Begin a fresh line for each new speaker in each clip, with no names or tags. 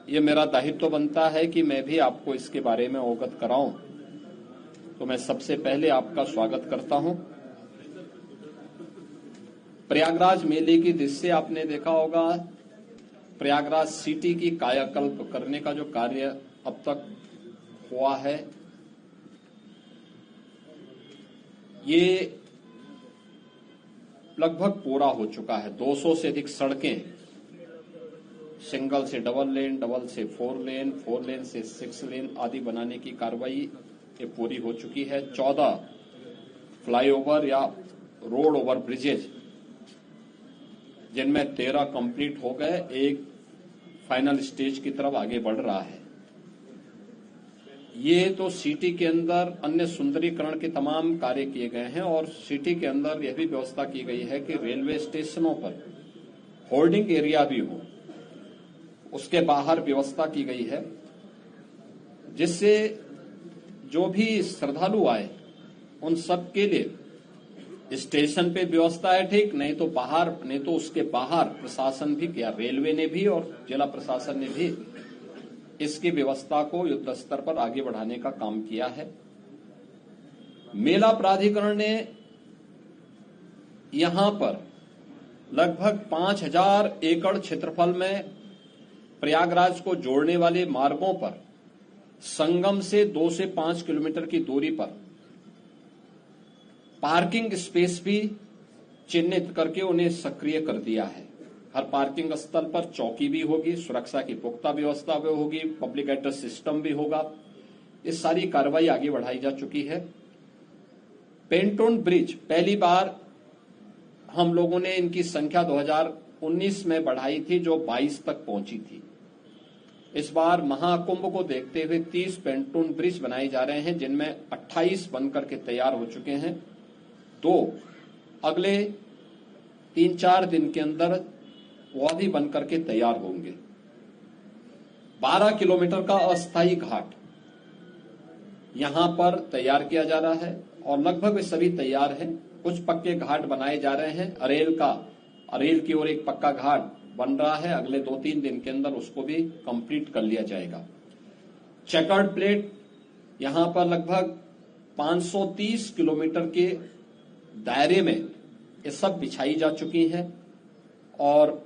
ये मेरा दायित्व बनता है कि मैं भी आपको इसके बारे में अवगत कराऊं। तो मैं सबसे पहले आपका स्वागत करता हूं। प्रयागराज मेले की दृश्य आपने देखा होगा। प्रयागराज सिटी की कायाकल्प करने का जो कार्य अब तक हुआ है, ये लगभग पूरा हो चुका है। 200 से अधिक सड़कें, सिंगल से डबल लेन, डबल से 4 लेन, 4 लेन से 6 लेन आदि बनाने की कार्रवाई ये पूरी हो चुकी है। 14 फ्लाईओवर या रोड ओवर ब्रिजेज, जिनमें 13 कंप्लीट हो गए, एक फाइनल स्टेज की तरफ आगे बढ़ रहा है। ये तो सिटी के अंदर अन्य सुंदरीकरण के तमाम कार्य किए गए हैं और सिटी के अंदर यह भी व्यवस्था की गई है कि रेलवे स्टेशनों पर होल्डिंग एरिया भी हो, उसके बाहर व्यवस्था की गई है, जिससे जो भी श्रद्धालु आए उन सब के लिए स्टेशन पे व्यवस्था है, ठीक, नहीं तो बाहर, नहीं तो उसके बाहर प्रशासन भी किया, रेलवे ने भी और जिला प्रशासन ने भी इसकी व्यवस्था को युद्ध स्तर पर आगे बढ़ाने का काम किया है। मेला प्राधिकरण ने यहां पर लगभग 5000 एकड़ क्षेत्रफल में प्रयागराज को जोड़ने वाले मार्गों पर संगम से 2 से 5 किलोमीटर की दूरी पर पार्किंग स्पेस भी चिन्हित करके उन्हें सक्रिय कर दिया है। हर पार्किंग स्थल पर चौकी भी होगी, सुरक्षा की पुख्ता व्यवस्था भी होगी, पब्लिक एड्रेस सिस्टम भी होगा। इस सारी कार्रवाई आगे बढ़ाई जा चुकी है। पेंटोन ब्रिज पहली बार हम लोगों ने इनकी संख्या 2019 में बढ़ाई थी, जो 22 तक पहुंची थी। इस बार महाकुंभ को देखते हुए 30 पेंटोन ब्रिज बनाए जा रहे हैं, जिनमें 28 बनकर के तैयार हो चुके हैं। 2 अगले 3-4 दिन के अंदर वो भी बनकर के तैयार होंगे। 12 किलोमीटर का अस्थायी घाट यहां पर तैयार किया जा रहा है और लगभग वे सभी तैयार हैं। कुछ पक्के घाट बनाए जा रहे हैं। अरेल की ओर एक पक्का घाट बन रहा है, अगले 2-3 दिन के अंदर उसको भी कंप्लीट कर लिया जाएगा। चेकर्ड प्लेट यहां पर लगभग 530 किलोमीटर के दायरे में ये सब बिछाई जा चुकी है और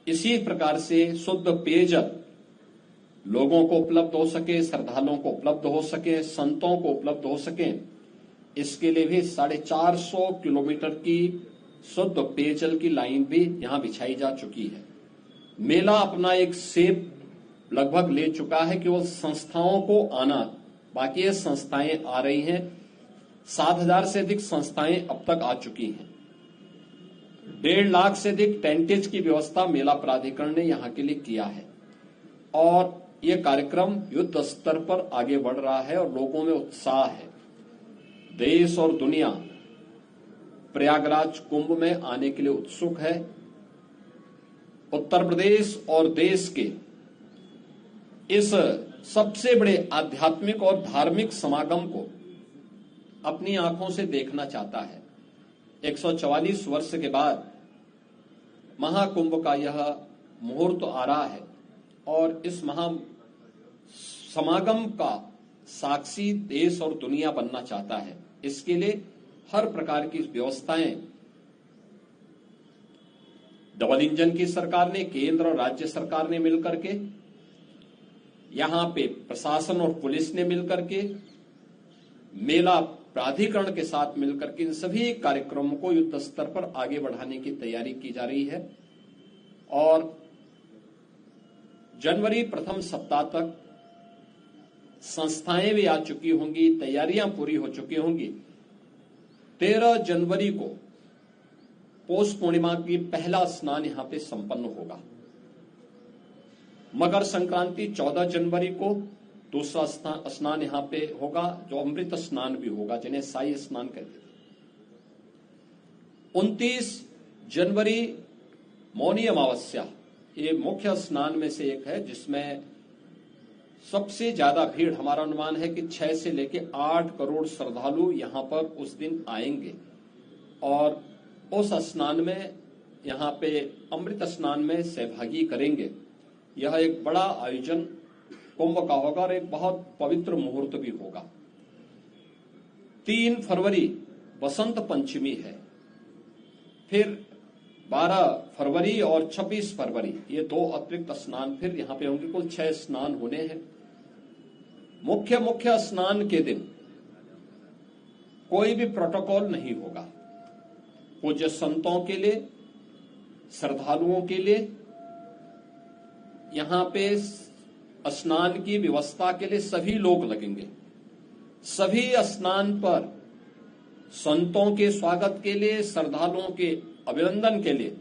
इसी प्रकार से शुद्ध पेयजल लोगों को उपलब्ध हो सके, श्रद्धालुओं को उपलब्ध हो सके, संतों को उपलब्ध हो सके, इसके लिए भी 450 किलोमीटर की शुद्ध पेयजल की लाइन भी यहां बिछाई जा चुकी है। मेला अपना एक शेप लगभग ले चुका है कि वो संस्थाओं को आना, बाकी ये संस्थाएं आ रही हैं। 7000 से अधिक संस्थाएं अब तक आ चुकी हैं। 1.5 लाख से अधिक टेंटेज की व्यवस्था मेला प्राधिकरण ने यहां के लिए किया है और ये कार्यक्रम युद्ध स्तर पर आगे बढ़ रहा है और लोगों में उत्साह है। देश और दुनिया प्रयागराज कुंभ में आने के लिए उत्सुक है। उत्तर प्रदेश और देश के इस सबसे बड़े आध्यात्मिक और धार्मिक समागम को अपनी आंखों से देखना चाहता है। 144 वर्ष के बाद महाकुंभ का यह मुहूर्त आ रहा है और इस महा समागम का साक्षी देश और दुनिया बनना चाहता है। इसके लिए हर प्रकार की व्यवस्थाएं डबल इंजन की सरकार ने, केंद्र और राज्य सरकार ने मिलकर के, यहां पे प्रशासन और पुलिस ने मिलकर के, मेला प्राधिकरण के साथ मिलकर के इन सभी कार्यक्रमों को युद्ध स्तर पर आगे बढ़ाने की तैयारी की जा रही है और जनवरी प्रथम सप्ताह तक संस्थाएं भी आ चुकी होंगी, तैयारियां पूरी हो चुकी होंगी। 13 जनवरी को पौष पूर्णिमा की पहला स्नान यहां पे संपन्न होगा। मकर संक्रांति 14 जनवरी को दूसरा स्नान यहां पे होगा, जो अमृत स्नान भी होगा, जिन्हें साई स्नान कहते थे। 29 जनवरी मौनी अमावस्या, ये मुख्य स्नान में से एक है, जिसमें सबसे ज्यादा भीड़, हमारा अनुमान है कि 6 से लेकर 8 करोड़ श्रद्धालु यहां पर उस दिन आएंगे और उस स्नान में, यहां पे अमृत स्नान में सहभागी करेंगे। यह एक बड़ा आयोजन कुंभ का होगा और एक बहुत पवित्र मुहूर्त भी होगा। 3 फरवरी बसंत पंचमी है, फिर 12 फरवरी और 26 फरवरी ये 2 अतिरिक्त स्नान फिर यहां पे होंगे। कुल 6 स्नान होने हैं। मुख्य स्नान के दिन कोई भी प्रोटोकॉल नहीं होगा। पूज्य संतों के लिए, श्रद्धालुओं के लिए यहां पे स्नान की व्यवस्था के लिए सभी लोग लगेंगे। सभी स्नान पर संतों के स्वागत के लिए, श्रद्धालुओं के अभिनंदन के लिए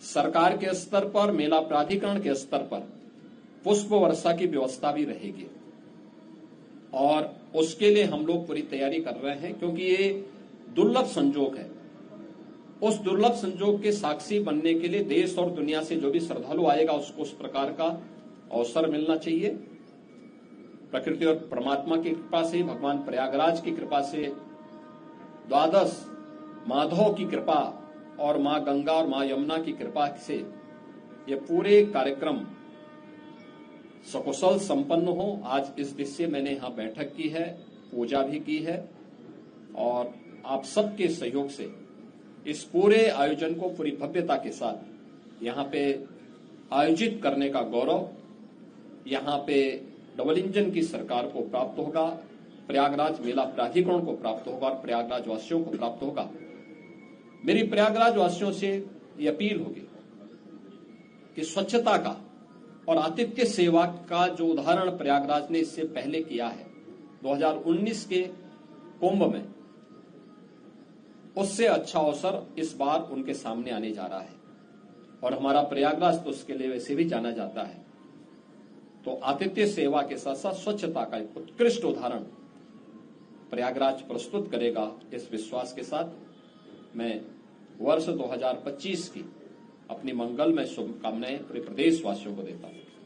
सरकार के स्तर पर, मेला प्राधिकरण के स्तर पर पुष्प वर्षा की व्यवस्था भी रहेगी और उसके लिए हम लोग पूरी तैयारी कर रहे हैं, क्योंकि ये दुर्लभ संजोग है। उस दुर्लभ संजोग के साक्षी बनने के लिए देश और दुनिया से जो भी श्रद्धालु आएगा उसको उस प्रकार का अवसर मिलना चाहिए। प्रकृति और परमात्मा की कृपा से, भगवान प्रयागराज की कृपा से, द्वादश माधव की कृपा और मां गंगा और मां यमुना की कृपा से ये पूरे कार्यक्रम सकुशल संपन्न हो। आज इस दिवस मैंने यहां बैठक की है, पूजा भी की है और आप सबके सहयोग से इस पूरे आयोजन को पूरी भव्यता के साथ यहां पे आयोजित करने का गौरव यहां पे डबल इंजन की सरकार को प्राप्त होगा, प्रयागराज मेला प्राधिकरण को प्राप्त होगा और प्रयागराज वासियों को प्राप्त होगा। मेरी प्रयागराज वासियों से ये अपील होगी कि स्वच्छता का और आतिथ्य सेवा का जो उदाहरण प्रयागराज ने इससे पहले किया है 2019 के कुंभ में, उससे अच्छा अवसर इस बार उनके सामने आने जा रहा है और हमारा प्रयागराज तो उसके लिए वैसे भी जाना जाता है। तो आतिथ्य सेवा के साथ साथ स्वच्छता का एक उत्कृष्ट उदाहरण प्रयागराज प्रस्तुत करेगा। इस विश्वास के साथ मैं वर्ष 2025 की अपनी मंगलमय शुभकामनाएं पूरे प्रदेशवासियों को देता हूं।